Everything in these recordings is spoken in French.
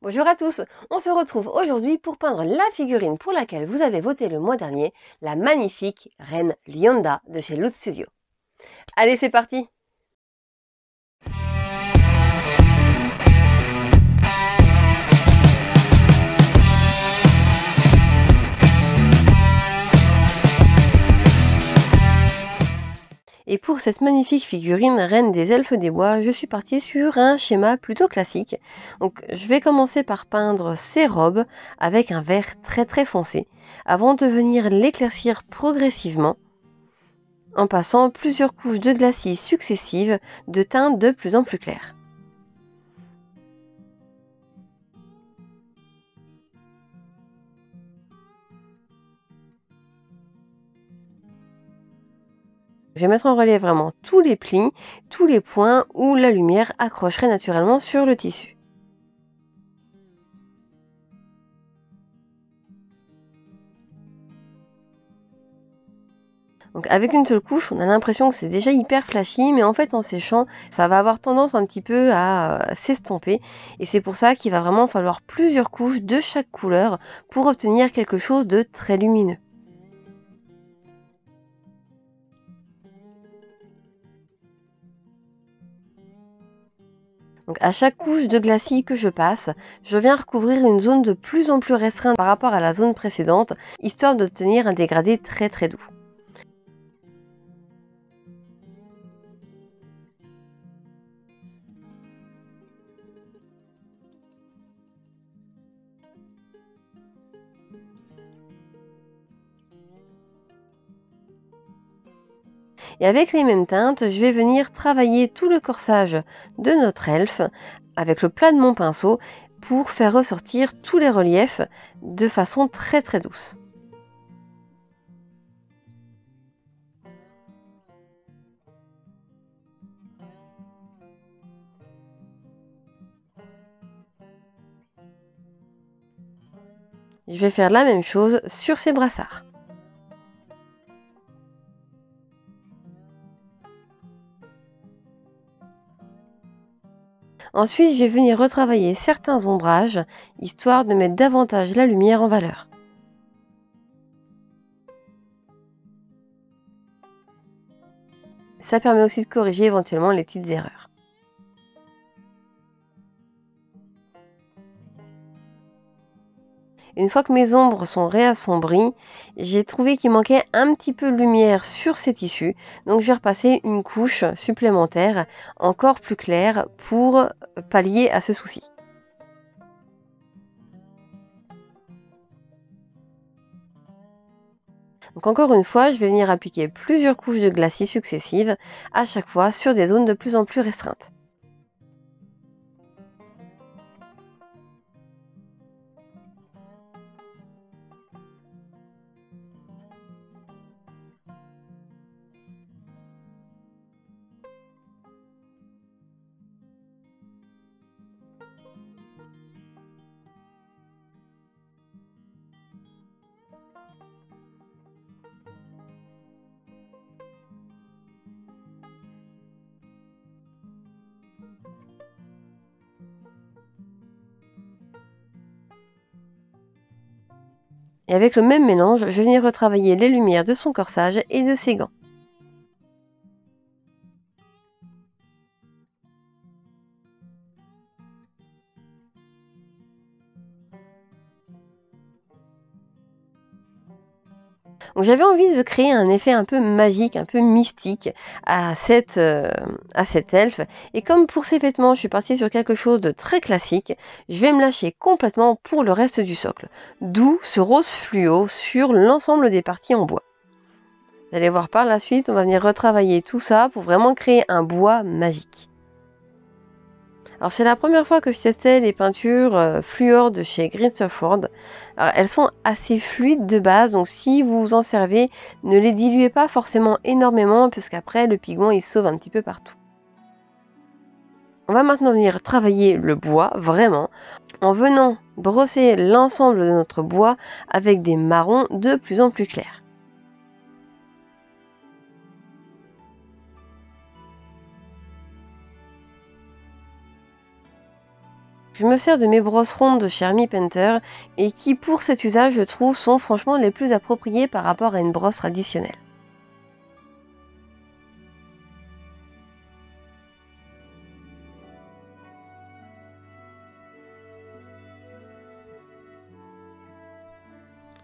Bonjour à tous, on se retrouve aujourd'hui pour peindre la figurine pour laquelle vous avez voté le mois dernier, la magnifique reine Lyonda de chez Loot Studio. Allez, c'est parti! Et pour cette magnifique figurine reine des elfes des bois, je suis partie sur un schéma plutôt classique. Donc je vais commencer par peindre ses robes avec un vert très foncé, avant de venir l'éclaircir progressivement en passant plusieurs couches de glacis successives de teintes de plus en plus claires. Je vais mettre en relief vraiment tous les plis, tous les points où la lumière accrocherait naturellement sur le tissu. Donc avec une seule couche, on a l'impression que c'est déjà hyper flashy, mais en fait en séchant, ça va avoir tendance un petit peu à s'estomper. Et c'est pour ça qu'il va vraiment falloir plusieurs couches de chaque couleur pour obtenir quelque chose de très lumineux. Donc à chaque couche de glacis que je passe, je viens recouvrir une zone de plus en plus restreinte par rapport à la zone précédente, histoire d'obtenir un dégradé très doux. Et avec les mêmes teintes, je vais venir travailler tout le corsage de notre elfe avec le plat de mon pinceau pour faire ressortir tous les reliefs de façon très douce. Je vais faire la même chose sur ces brassards. Ensuite, je vais venir retravailler certains ombrages, histoire de mettre davantage la lumière en valeur. Ça permet aussi de corriger éventuellement les petites erreurs. Une fois que mes ombres sont réassombries, j'ai trouvé qu'il manquait un petit peu de lumière sur ces tissus, donc je vais repasser une couche supplémentaire encore plus claire pour pallier à ce souci. Donc encore une fois, je vais venir appliquer plusieurs couches de glacis successives, à chaque fois sur des zones de plus en plus restreintes. Et avec le même mélange, je vais venir retravailler les lumières de son corsage et de ses gants. Donc j'avais envie de créer un effet un peu magique, un peu mystique à cet elfe. Et comme pour ses vêtements, je suis partie sur quelque chose de très classique, je vais me lâcher complètement pour le reste du socle. D'où ce rose fluo sur l'ensemble des parties en bois. Vous allez voir par la suite, on va venir retravailler tout ça pour vraiment créer un bois magique. Alors c'est la première fois que je testais les peintures fluor de chez Green Surford. Alors elles sont assez fluides de base, donc si vous vous en servez, ne les diluez pas forcément énormément, puisqu'après le pigment il sauve un petit peu partout. On va maintenant venir travailler le bois, vraiment, en venant brosser l'ensemble de notre bois avec des marrons de plus en plus clairs. Je me sers de mes brosses rondes de chez Army Painter et qui, pour cet usage, je trouve, sont franchement les plus appropriées par rapport à une brosse traditionnelle.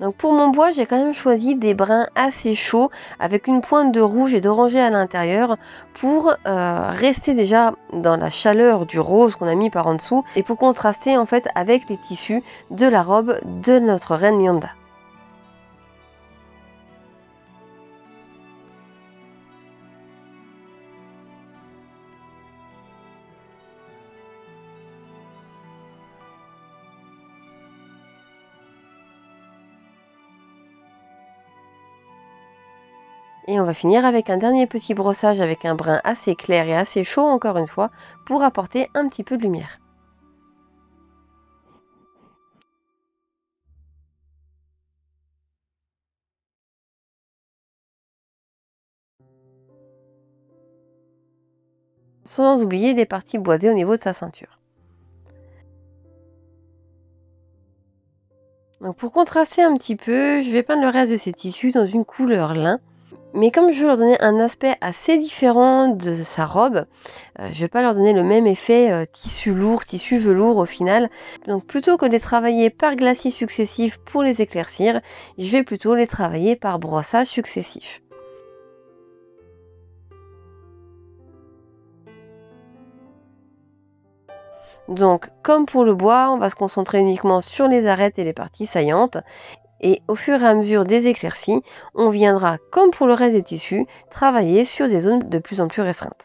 Donc pour mon bois, j'ai quand même choisi des brins assez chauds avec une pointe de rouge et d'orangé à l'intérieur pour rester déjà dans la chaleur du rose qu'on a mis par en dessous et pour contraster en fait avec les tissus de la robe de notre reine Mionda. Et on va finir avec un dernier petit brossage avec un brin assez clair et assez chaud encore une fois pour apporter un petit peu de lumière. Sans oublier les parties boisées au niveau de sa ceinture. Donc pour contraster un petit peu, je vais peindre le reste de ces tissus dans une couleur lin. Mais comme je veux leur donner un aspect assez différent de sa robe, je vais pas leur donner le même effet tissu lourd, tissu velours au final. Donc plutôt que de les travailler par glacis successifs pour les éclaircir, je vais plutôt les travailler par brossage successif. Donc comme pour le bois, on va se concentrer uniquement sur les arêtes et les parties saillantes. Et au fur et à mesure des éclaircies, on viendra, comme pour le reste des tissus, travailler sur des zones de plus en plus restreintes.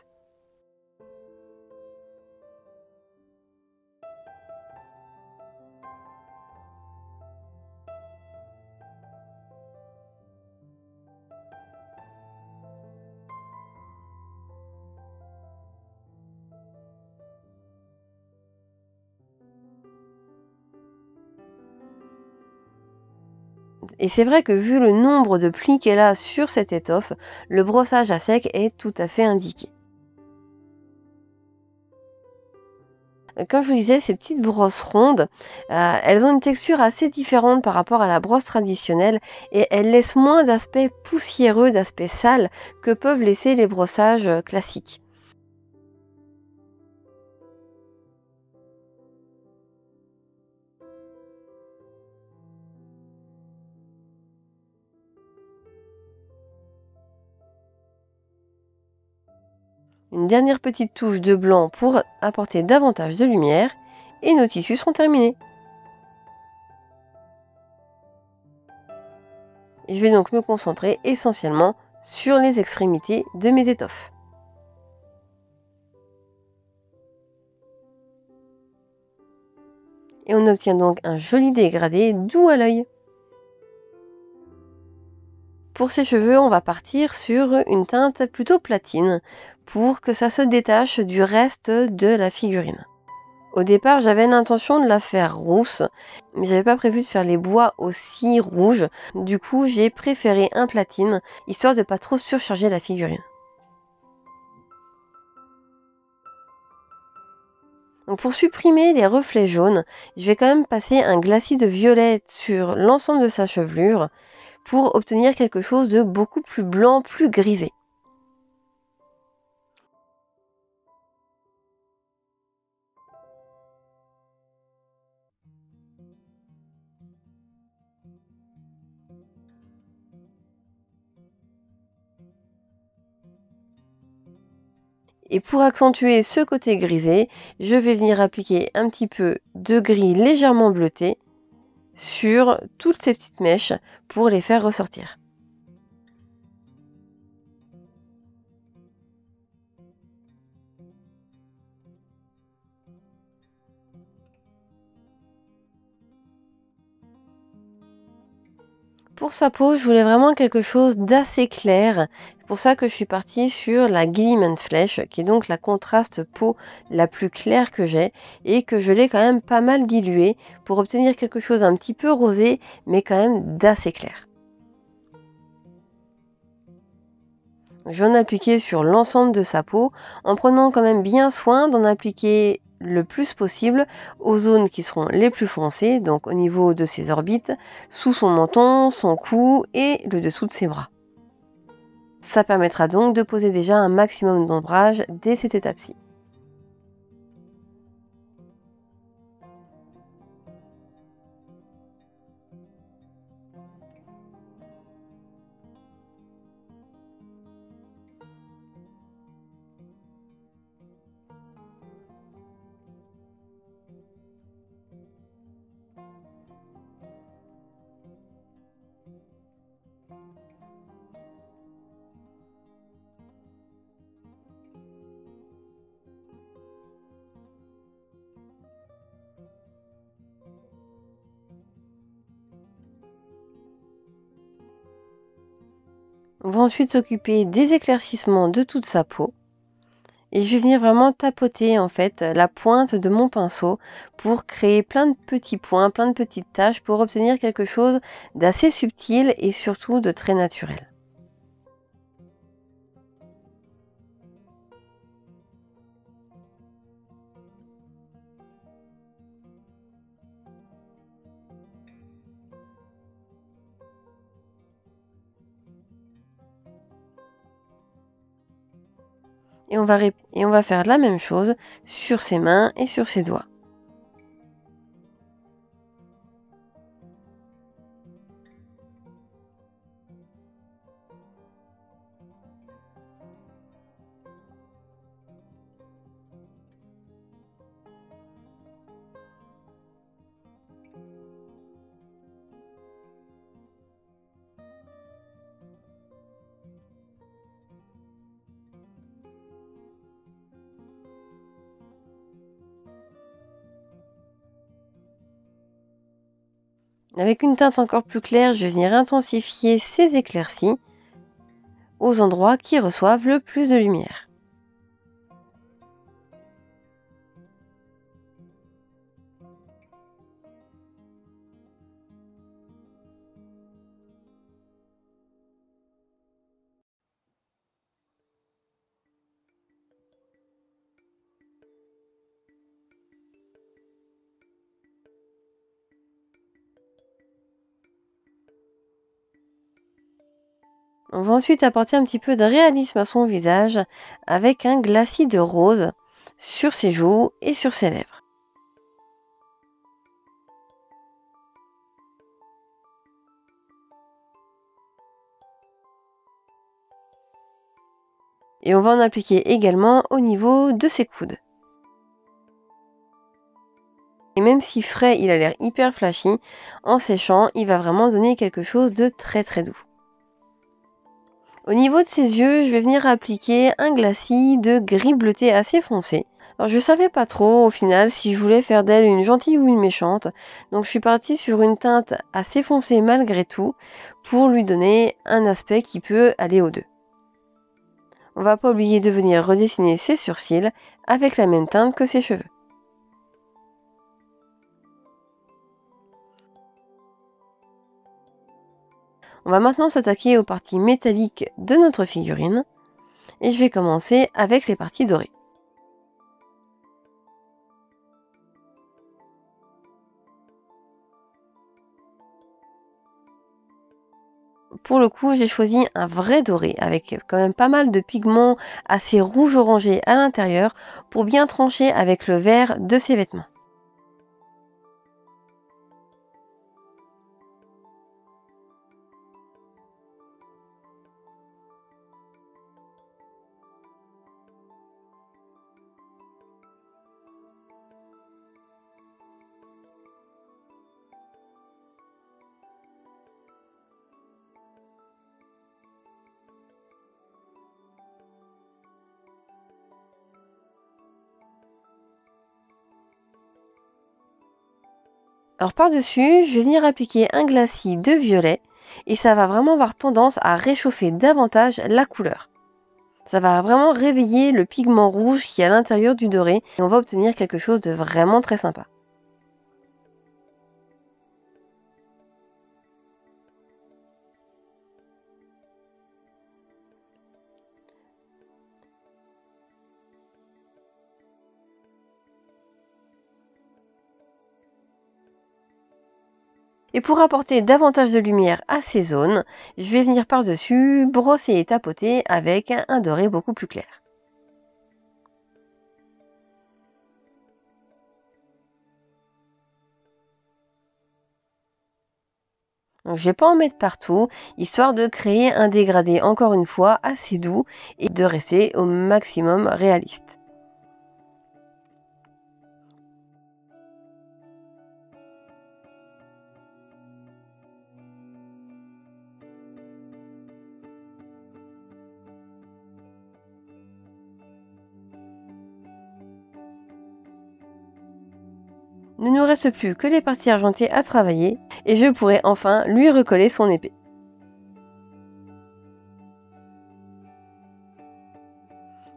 Et c'est vrai que vu le nombre de plis qu'elle a sur cette étoffe, le brossage à sec est tout à fait indiqué. Comme je vous disais, ces petites brosses rondes, elles ont une texture assez différente par rapport à la brosse traditionnelle et elles laissent moins d'aspect poussiéreux, d'aspect sale que peuvent laisser les brossages classiques. Une dernière petite touche de blanc pour apporter davantage de lumière et nos tissus seront terminés. Et je vais donc me concentrer essentiellement sur les extrémités de mes étoffes. Et on obtient donc un joli dégradé doux à l'œil. Pour ses cheveux, on va partir sur une teinte plutôt platine pour que ça se détache du reste de la figurine. Au départ, j'avais l'intention de la faire rousse, mais j'avais pas prévu de faire les bois aussi rouges. Du coup, j'ai préféré un platine, histoire de pas trop surcharger la figurine. Donc pour supprimer les reflets jaunes, je vais quand même passer un glacis de violet sur l'ensemble de sa chevelure pour obtenir quelque chose de beaucoup plus blanc, plus grisé. Et pour accentuer ce côté grisé, je vais venir appliquer un petit peu de gris légèrement bleuté sur toutes ces petites mèches pour les faire ressortir. Pour sa peau, je voulais vraiment quelque chose d'assez clair. C'est pour ça que je suis partie sur la Gilliman Flèche, qui est donc la contraste peau la plus claire que j'ai et que je l'ai quand même pas mal diluée pour obtenir quelque chose un petit peu rosé, mais quand même d'assez clair. Je vais en appliquer sur l'ensemble de sa peau en prenant quand même bien soin d'en appliquer le plus possible aux zones qui seront les plus foncées, donc au niveau de ses orbites, sous son menton, son cou et le dessous de ses bras. Ça permettra donc de poser déjà un maximum d'ombrage dès cette étape-ci. On va ensuite s'occuper des éclaircissements de toute sa peau. Et je vais venir vraiment tapoter en fait la pointe de mon pinceau pour créer plein de petits points, plein de petites taches pour obtenir quelque chose d'assez subtil et surtout de très naturel. Et on va faire la même chose sur ses mains et sur ses doigts. Avec une teinte encore plus claire, je vais venir intensifier ces éclaircies aux endroits qui reçoivent le plus de lumière. On va ensuite apporter un petit peu de réalisme à son visage avec un glacis de rose sur ses joues et sur ses lèvres. Et on va en appliquer également au niveau de ses coudes. Et même si frais, il a l'air hyper flashy, en séchant, il va vraiment donner quelque chose de très très doux. Au niveau de ses yeux, je vais venir appliquer un glacis de gris bleuté assez foncé. Alors je ne savais pas trop au final si je voulais faire d'elle une gentille ou une méchante, donc je suis partie sur une teinte assez foncée malgré tout pour lui donner un aspect qui peut aller aux deux. On va pas oublier de venir redessiner ses sourcils avec la même teinte que ses cheveux. On va maintenant s'attaquer aux parties métalliques de notre figurine et je vais commencer avec les parties dorées. Pour le coup, j'ai choisi un vrai doré avec quand même pas mal de pigments assez rouge-orangé à l'intérieur pour bien trancher avec le vert de ses vêtements. Alors par-dessus, je vais venir appliquer un glacis de violet et ça va vraiment avoir tendance à réchauffer davantage la couleur. Ça va vraiment réveiller le pigment rouge qui est à l'intérieur du doré et on va obtenir quelque chose de vraiment très sympa. Et pour apporter davantage de lumière à ces zones, je vais venir par-dessus brosser et tapoter avec un doré beaucoup plus clair. Donc, je ne vais pas en mettre partout, histoire de créer un dégradé encore une fois assez doux et de rester au maximum réaliste. Ne nous reste plus que les parties argentées à travailler et je pourrai enfin lui recoller son épée.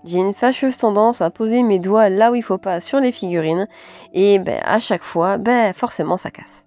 J'ai une fâcheuse tendance à poser mes doigts là où il faut pas sur les figurines et à chaque fois, forcément ça casse.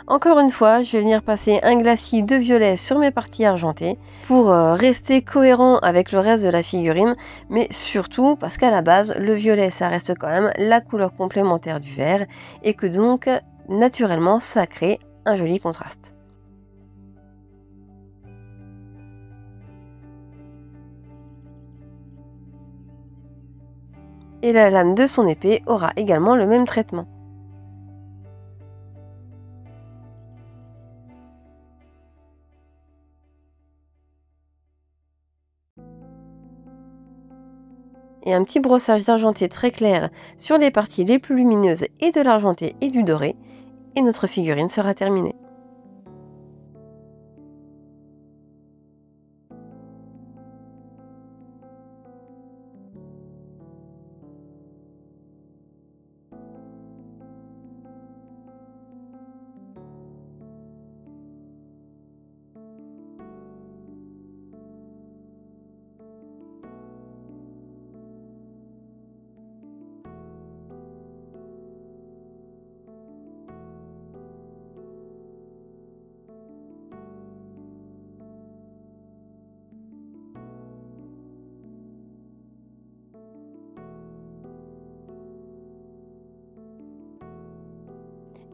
Encore une fois, je vais venir passer un glacis de violet sur mes parties argentées pour rester cohérent avec le reste de la figurine, mais surtout parce qu'à la base, le violet, ça reste quand même la couleur complémentaire du vert et que donc, naturellement, ça crée un joli contraste. Et la lame de son épée aura également le même traitement. Et un petit brossage d'argenté très clair sur les parties les plus lumineuses et de l'argenté et du doré, et notre figurine sera terminée.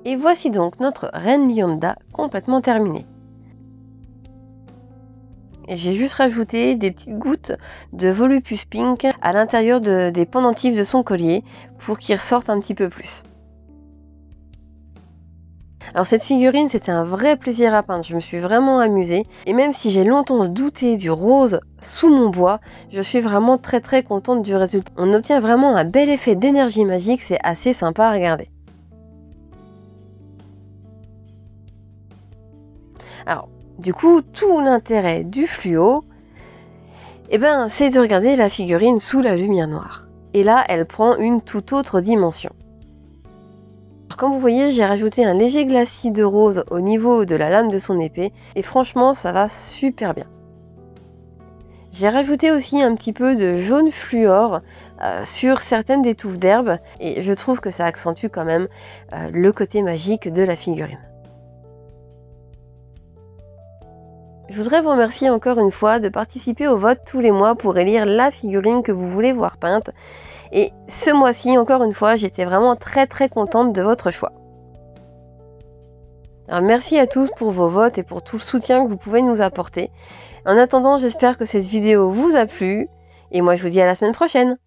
Et voici donc notre reine Lyonda complètement terminée. Et j'ai juste rajouté des petites gouttes de Volupus Pink à l'intérieur des pendentifs de son collier pour qu'il ressorte un petit peu plus. Alors cette figurine, c'était un vrai plaisir à peindre, je me suis vraiment amusée. Et même si j'ai longtemps douté du rose sous mon bois, je suis vraiment très contente du résultat. On obtient vraiment un bel effet d'énergie magique, c'est assez sympa à regarder. Alors, du coup, tout l'intérêt du fluo, c'est de regarder la figurine sous la lumière noire. Et là, elle prend une toute autre dimension. Alors, comme vous voyez, j'ai rajouté un léger glacis de rose au niveau de la lame de son épée, et franchement, ça va super bien. J'ai rajouté aussi un petit peu de jaune fluor sur certaines des touffes d'herbe, et je trouve que ça accentue quand même le côté magique de la figurine. Je voudrais vous remercier encore une fois de participer au vote tous les mois pour élire la figurine que vous voulez voir peinte. Et ce mois-ci, encore une fois, j'étais vraiment très contente de votre choix. Alors merci à tous pour vos votes et pour tout le soutien que vous pouvez nous apporter. En attendant, j'espère que cette vidéo vous a plu. Et moi, je vous dis à la semaine prochaine.